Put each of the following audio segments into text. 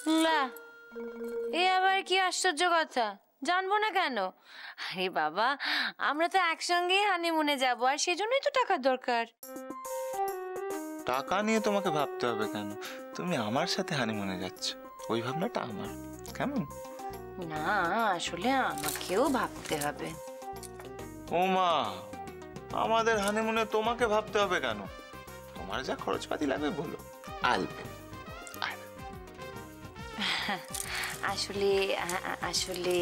লা, এ আবার কি আশ্চর্য কথা, জানবো না কেন? আরে বাবা, আমরা তো একসঙ্গে হানিমুনে যাব, আর সেজন্যই তো টাকার দরকার। টাকা নিয়ে তোমাকে ভাবতে হবে কেন? তুমি আমার সাথে হানিমুনে যাচ্ছ, ওই ভাবনাটা আমার। কেমন? না, আসলে আমাকেও ভাবতে হবে। ও মা, আমাদের হানিমুনে তোমাকে ভাবতে হবে কেন? তোমার যা খরচপাতি লাগবে বলো, আলবে। আসলে আসলে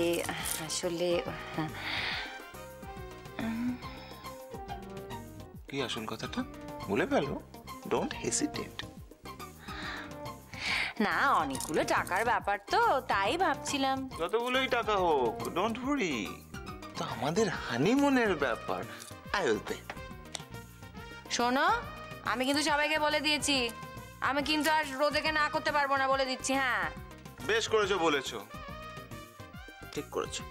আসলে কি আসল কথাটা বলে ফেলো, ডোন্ট হেসিটেট। না, অনেকগুলো টাকার ব্যাপার তো, তাই ভাবছিলাম। যতগুলোই টাকা হোক, ডোন্ট ওয়ারি, তো আমাদের হানিমুনের ব্যাপার, আই উইল পে। শোনো, আমি কিন্তু সবাইকে বলে দিয়েছি, আমি কিন্তু আর রোদেকে না করতে পারবো না, বলে দিচ্ছি। হ্যাঁ, বেশ করেছো, বলেছো, ঠিক করেছো।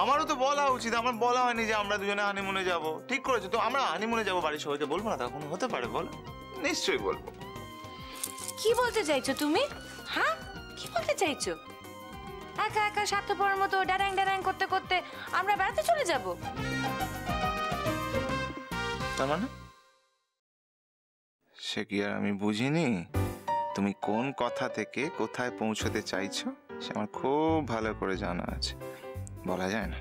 আমারও তো বলা উচিত, আমার বলা হয়নি যে আমরা দুজনে হানিমুনে যাব। ঠিক করেছো তো, আমরা হানিমুনে যাব, বাড়ির সবাইকে বলবো না? তা কোনো হতে পারে? বলো, নিশ্চয়ই বলবো। কি বলতে চাইছো তুমি? হ্যাঁ, কি বলতে চাইছো? একা একা স্বার্থপরের মতো ড্যারাং ড্যারাং করতে করতে আমরা বেড়াতে চলে যাব? তার মানে সে কি আর আমি বুঝিনি? তুমি কোন কথা থেকে কোথায় পৌঁছতে চাইছো সে আমার খুব ভালো করে জানা আছে। বলা যায় না,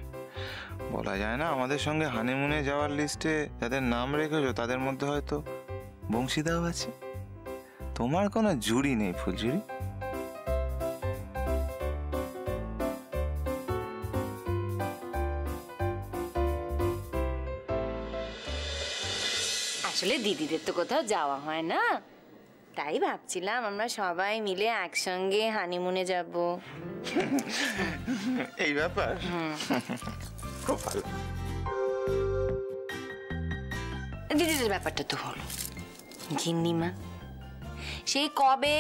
বলা যায় না। আমাদের সঙ্গে হানিমুনে যাওয়ার লিস্টে যাদের নাম রেখেছো তাদের মধ্যে হয়তো বংশীদাও আছে। তোমার কোনো জুড়ি নেই ফুলঝুরি। আসলে দিদিদের তো কোথাও যাওয়া হয় না, তাই ভাবছিলাম আমরা সবাই মিলে একসঙ্গে হানিমুনে যাব। এই ব্যাপার, খুব ভালো। দিদিদের ব্যাপারটা তো হলো, গিন্নিমা সেই কবে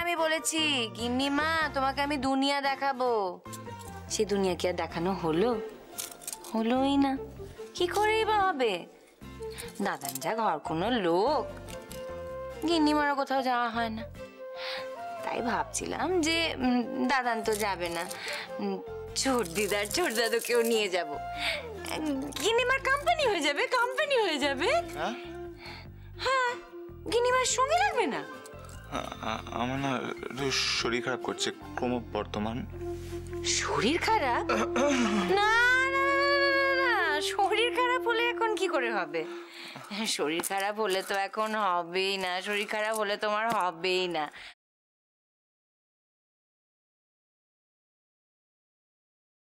আমি বলেছি গিন্নিমা তোমাকে আমি দুনিয়া দেখাবো, সে দুনিয়া কি আর দেখানো হলো? হলোই না। কি করেই বা হবে? দাদান যা ঘর কোনো লোক, গিন্নিমারও কোথাও যাওয়া হয় না। তাই ভাবছিলাম যে দাদান তো যাবে না, ছোট দিদার ছোট দাদুকেও নিয়ে যাব, গিন্নিমার কোম্পানি হয়ে যাবে, কোম্পানি হয়ে যাবে। হ্যাঁ, গিন্নিমার সঙ্গে লাগবে না? আমার না শরীর খারাপ করছে ক্রমবর্ধমান। শরীর খারাপ? না না না, শরীর খারাপ হলে এখন কি করে হবে? শরীর খারাপ হলে তো এখন হবেই না, শরীর খারাপ হলে তোমার হবেই না।